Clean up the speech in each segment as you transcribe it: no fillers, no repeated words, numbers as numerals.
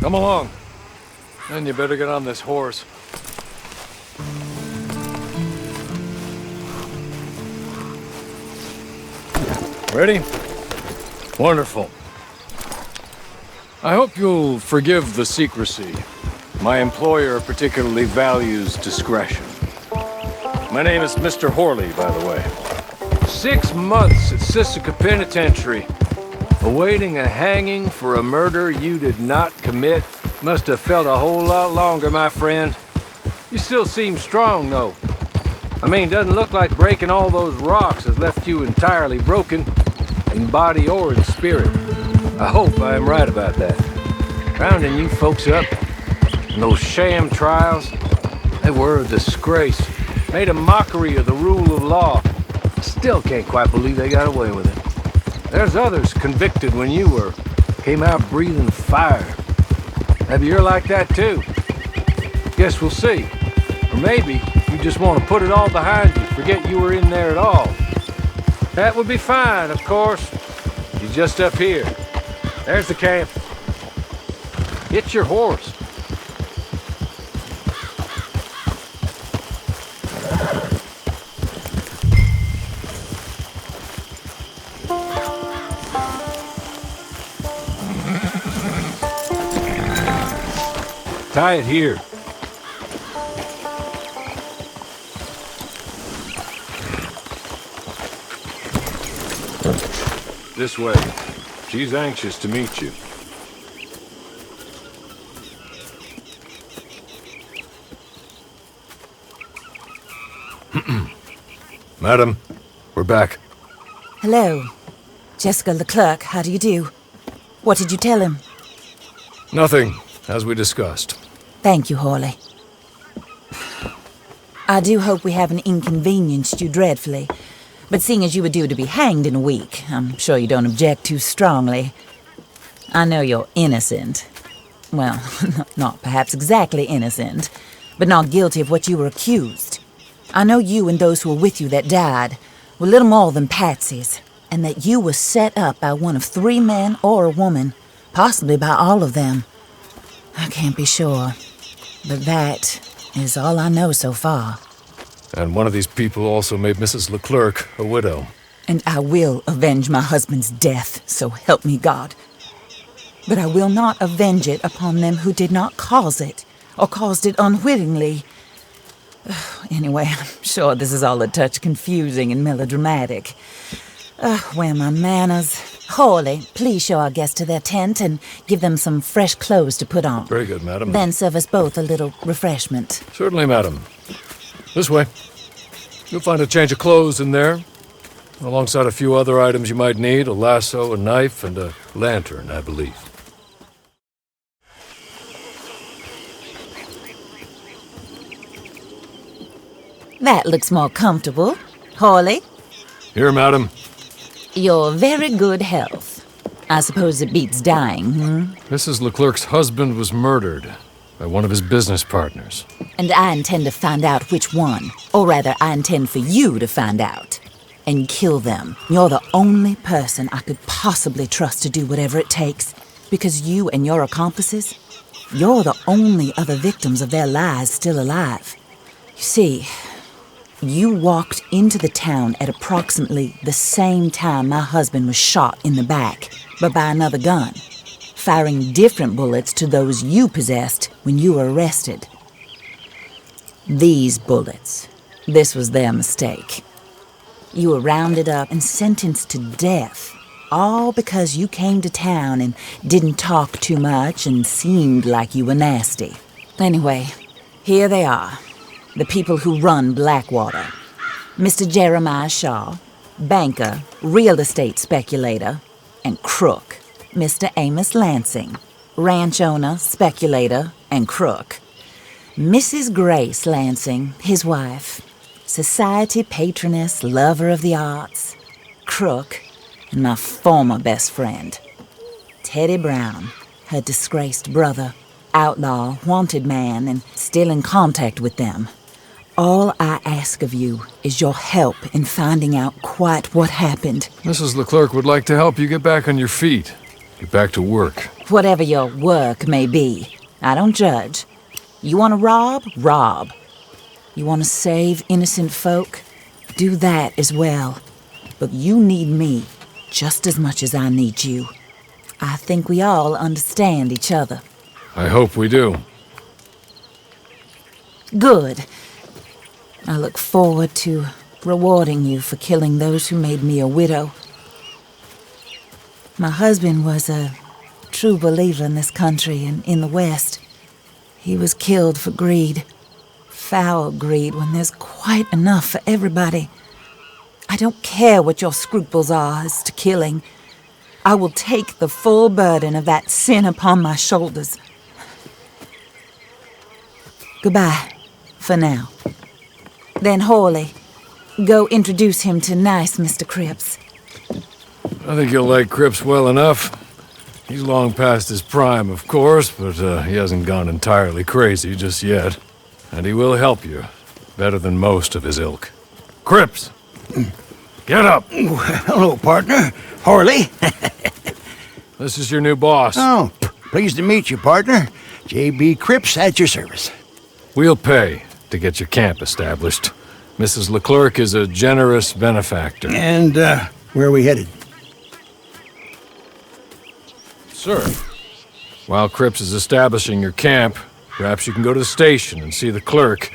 Come along. And you better get on this horse. Ready? Wonderful. I hope you'll forgive the secrecy. My employer particularly values discretion. My name is Mr. Horley, by the way. 6 months at Sisika Penitentiary, awaiting a hanging for a murder you did not commit. Must have felt a whole lot longer, my friend. You still seem strong, though. I mean, doesn't look like breaking all those rocks has left you entirely broken, in body or in spirit. I hope I am right about that. Rounding you folks up, and those sham trials, they were a disgrace. Made a mockery of the rule of law. Still can't quite believe they got away with it. There's others convicted when you were. Came out breathing fire. Maybe you're like that too. Guess we'll see. Or maybe you just want to put it all behind you, forget you were in there at all. That would be fine, of course. You're just up here. There's the camp. Get your horse. Tie it here. This way. She's anxious to meet you. Madam, we're back. Hello. Jessica Leclerc, how do you do? What did you tell him? Nothing, as we discussed. Thank you, Horley. I do hope we haven't inconvenienced you dreadfully, but seeing as you were due to be hanged in a week, I'm sure you don't object too strongly. I know you're innocent. Well, not perhaps exactly innocent, but not guilty of what you were accused. I know you and those who were with you that died were little more than patsies, and that you were set up by one of 3 men or a woman, possibly by all of them. I can't be sure, but that is all I know so far. And one of these people also made Mrs. Leclerc a widow. And I will avenge my husband's death, so help me God. But I will not avenge it upon them who did not cause it, or caused it unwittingly. Anyway, I'm sure this is all a touch confusing and melodramatic. Where are my manners? Horley, please show our guests to their tent and give them some fresh clothes to put on. Very good, madam. Then serve us both a little refreshment. Certainly, madam. This way. You'll find a change of clothes in there, alongside a few other items you might need, a lasso, a knife, and a lantern, I believe. That looks more comfortable. Horley? Here, madam. Your very good health. I suppose it beats dying, Mrs. Leclerc's husband was murdered by one of his business partners. And I intend to find out which one. Or rather, I intend for you to find out. And kill them. You're the only person I could possibly trust to do whatever it takes. Because you and your accomplices, you're the only other victims of their lies still alive. You see, you walked into the town at approximately the same time my husband was shot in the back, but by another gun, firing different bullets to those you possessed when you were arrested. These bullets, this was their mistake. You were rounded up and sentenced to death, all because you came to town and didn't talk too much and seemed like you were nasty. Anyway, here they are. The people who run Blackwater. Mr. Jeremiah Shaw, banker, real estate speculator, and crook. Mr. Amos Lansing, ranch owner, speculator, and crook. Mrs. Grace Lansing, his wife, society patroness, lover of the arts, crook, and my former best friend. Teddy Brown, her disgraced brother, outlaw, wanted man, and still in contact with them. All I ask of you is your help in finding out quite what happened. Mrs. Leclerc would like to help you get back on your feet. Get back to work. Whatever your work may be, I don't judge. You want to rob? Rob. You want to save innocent folk? Do that as well. But you need me just as much as I need you. I think we all understand each other. I hope we do. Good. I look forward to rewarding you for killing those who made me a widow. My husband was a true believer in this country and in the West. He was killed for greed. Foul greed when there's quite enough for everybody. I don't care what your scruples are as to killing. I will take the full burden of that sin upon my shoulders. Goodbye, for now. Then Horley, go introduce him to nice Mr. Cripps. I think you'll like Cripps well enough. He's long past his prime, of course, but he hasn't gone entirely crazy just yet. And he will help you, better than most of his ilk. Cripps! Get up! Hello, partner. Horley. This is your new boss. Oh, pleased to meet you, partner. J.B. Cripps at your service. We'll pay to get your camp established. Mrs. Leclerc is a generous benefactor. And, where are we headed? Sir, while Cripps is establishing your camp, perhaps you can go to the station and see the clerk,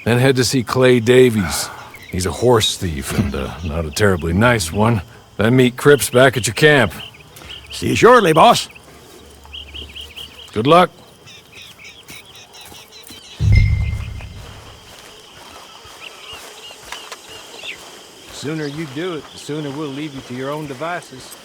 then head to see Clay Davies. He's a horse thief and not a terribly nice one. Then meet Cripps back at your camp. See you shortly, boss. Good luck. The sooner you do it, the sooner we'll leave you to your own devices.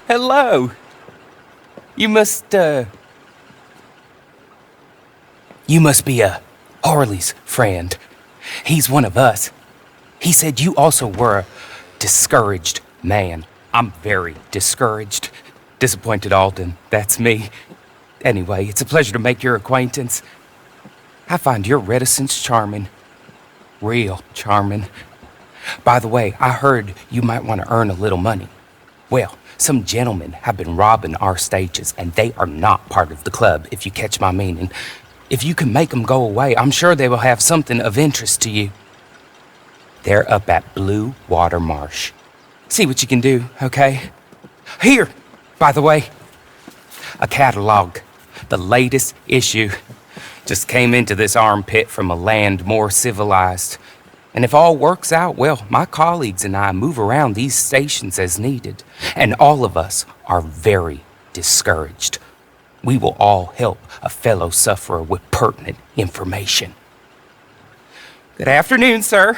Hello. You must be Harley's friend. He's one of us. He said you also were a discouraged man. I'm very discouraged. Disappointed Alden, that's me. Anyway, it's a pleasure to make your acquaintance. I find your reticence charming. Real charming. By the way, I heard you might want to earn a little money. Well, some gentlemen have been robbing our stages, and they are not part of the club, if you catch my meaning. If you can make them go away, I'm sure they will have something of interest to you. They're up at Blue Water Marsh. See what you can do, okay? Here, by the way, a catalog. The latest issue. Just came into this armpit from a land more civilized. And if all works out, well, my colleagues and I move around these stations as needed. And all of us are very discouraged. We will all help a fellow sufferer with pertinent information. Good afternoon, sir.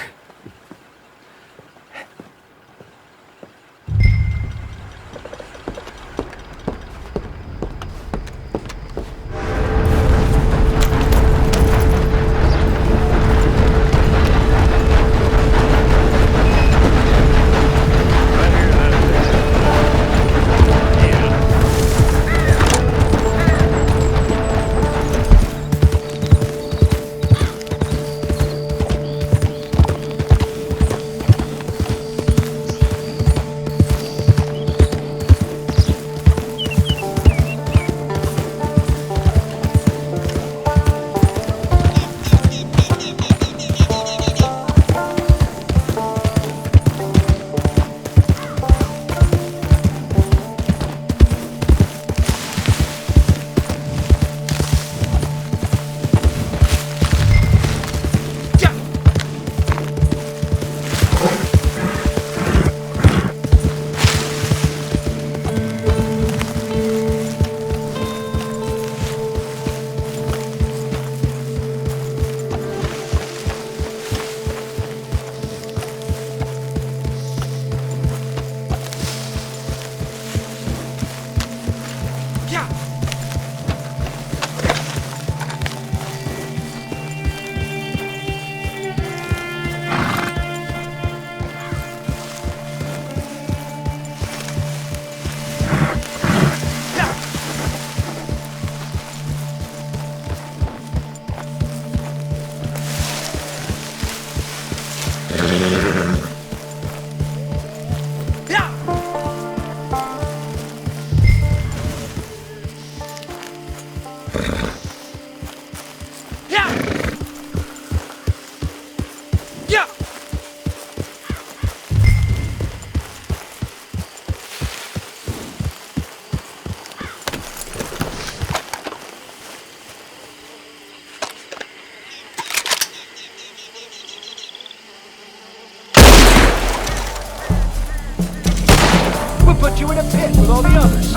put you in a pit with all the others.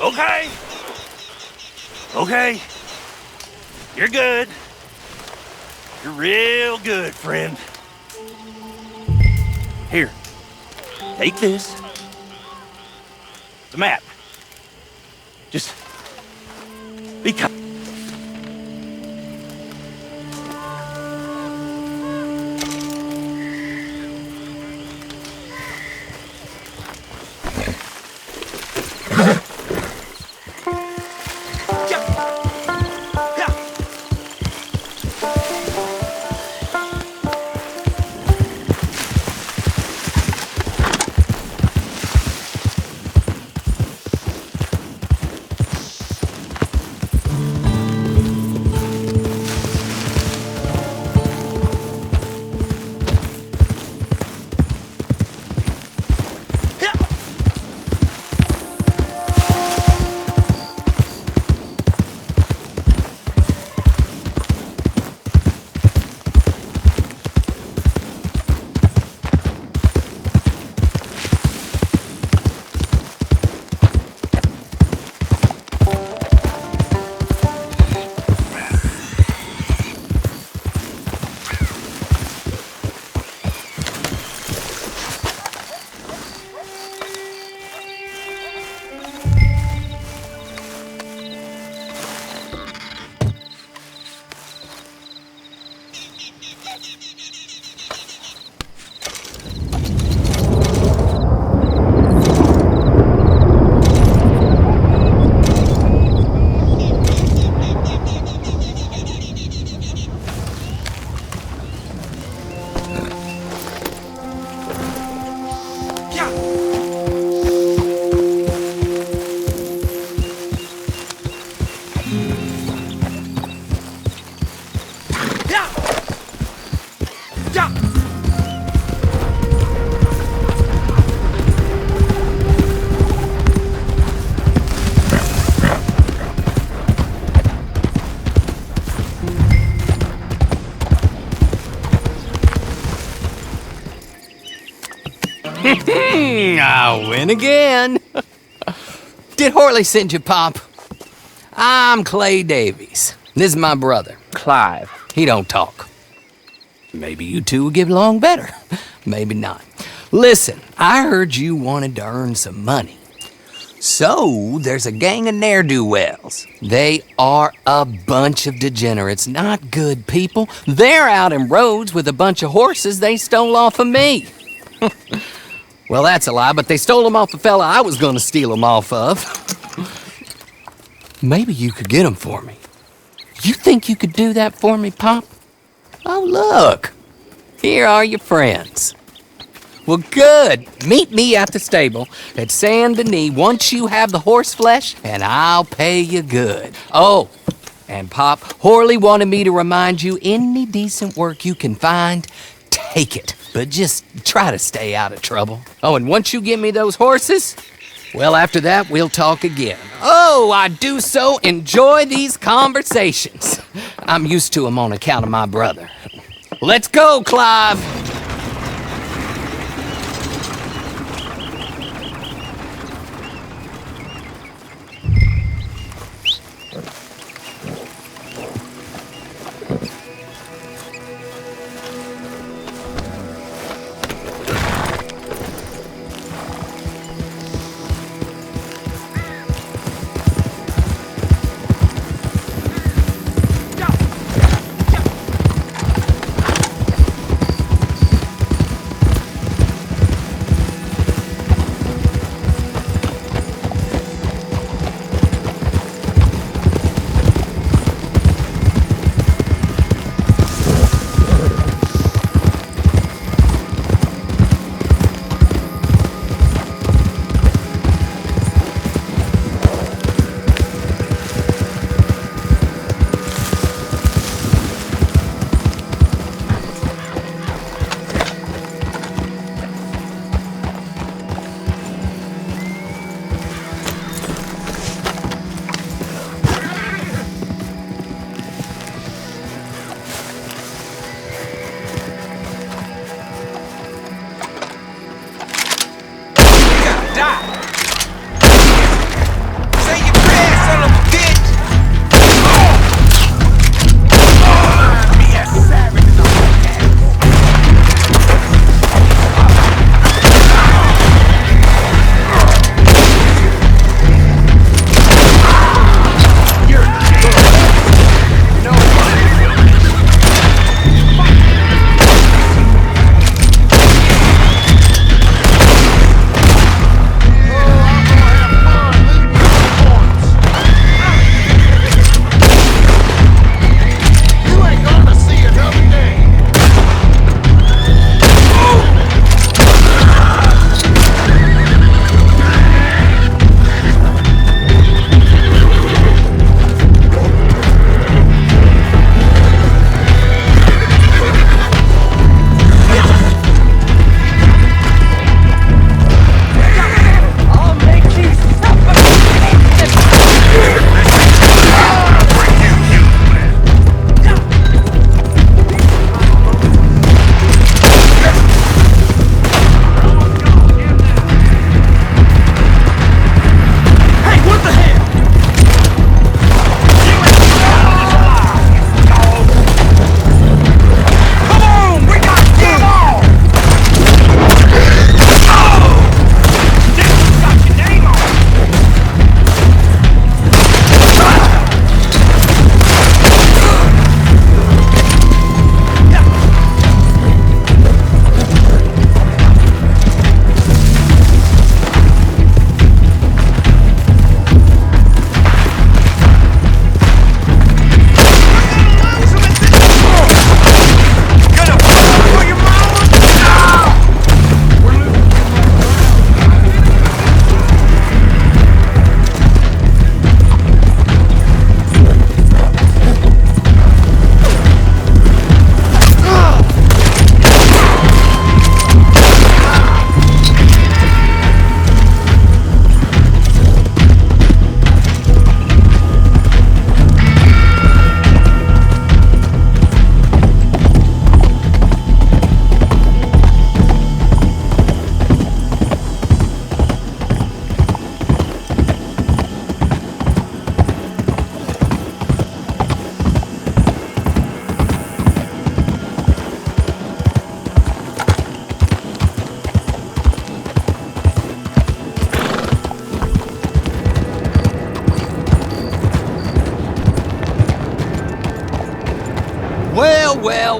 Okay. Okay. You're good. You're real good, friend. Here. Take this. The map. Just be kind. I win again. Did Horley send you, Pop? I'm Clay Davies. This is my brother, Clive. He don't talk. Maybe you two will get along better. Maybe not. Listen, I heard you wanted to earn some money. So, there's a gang of ne'er-do-wells. They are a bunch of degenerates, not good people. They're out in roads with a bunch of horses they stole off of me. Well, that's a lie, but they stole them off the fella I was gonna steal them off of. Maybe you could get them for me. You think you could do that for me, Pop? Oh, look. Here are your friends. Well, good. Meet me at the stable at Saint Denis once you have the horse flesh, and I'll pay you good. Oh, And Pop, Horley wanted me to remind you, any decent work you can find, take it. But just try to stay out of trouble. Oh, and once you give me those horses, well, after that, we'll talk again. Oh, I do so enjoy these conversations. I'm used to them on account of my brother. Let's go, Clive.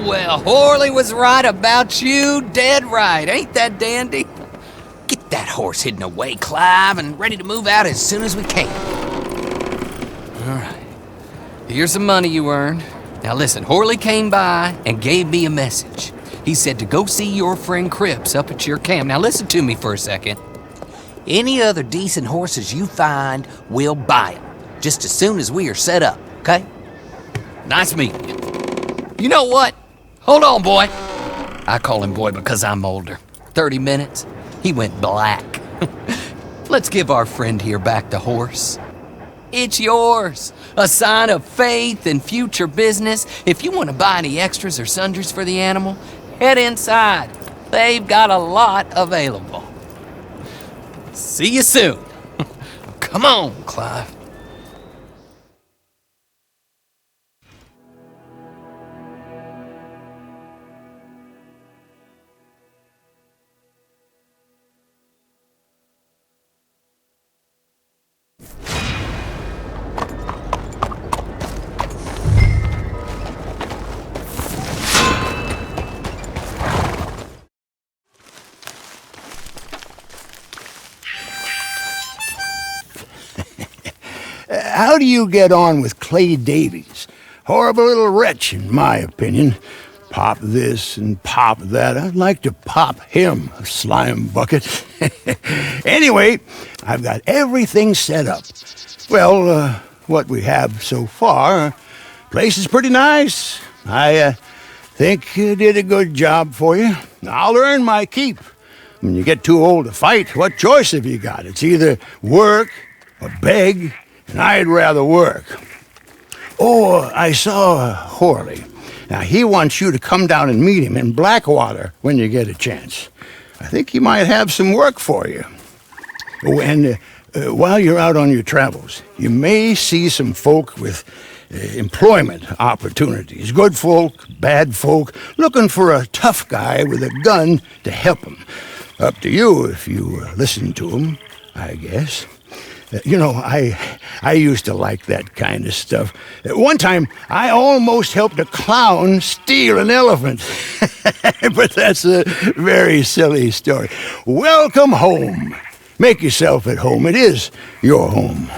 Well, Horley was right about you, dead right. Ain't that dandy? Get that horse hidden away, Clive, and ready to move out as soon as we can. All right. Here's some money you earned. Now listen, Horley came by and gave me a message. He said to go see your friend Cripps up at your camp. Now listen to me for a second. Any other decent horses you find, we'll buy them. Just as soon as we are set up, okay? Nice meeting you. You know what? Hold on, boy. I call him boy because I'm older. 30 minutes, he went black. Let's give our friend here back the horse. It's yours. A sign of faith and future business. If you want to buy any extras or sundries for the animal, head inside. They've got a lot available. See you soon. Come on, Clive. How do you get on with Clay Davies? Horrible little wretch, in my opinion. Pop this and pop that. I'd like to pop him, a slime bucket. Anyway, I've got everything set up. Well, what we have so far, place is pretty nice. I think you did a good job for you. I'll earn my keep. When you get too old to fight, what choice have you got? It's either work or beg, and I'd rather work. Oh, I saw Horley. Now, he wants you to come down and meet him in Blackwater when you get a chance. I think he might have some work for you. Oh, and while you're out on your travels, you may see some folk with employment opportunities. Good folk, bad folk, looking for a tough guy with a gun to help them. Up to you if you listen to them, I guess. You know, I used to like that kind of stuff. One time, I almost helped a clown steal an elephant. But that's a very silly story. Welcome home. Make yourself at home. It is your home.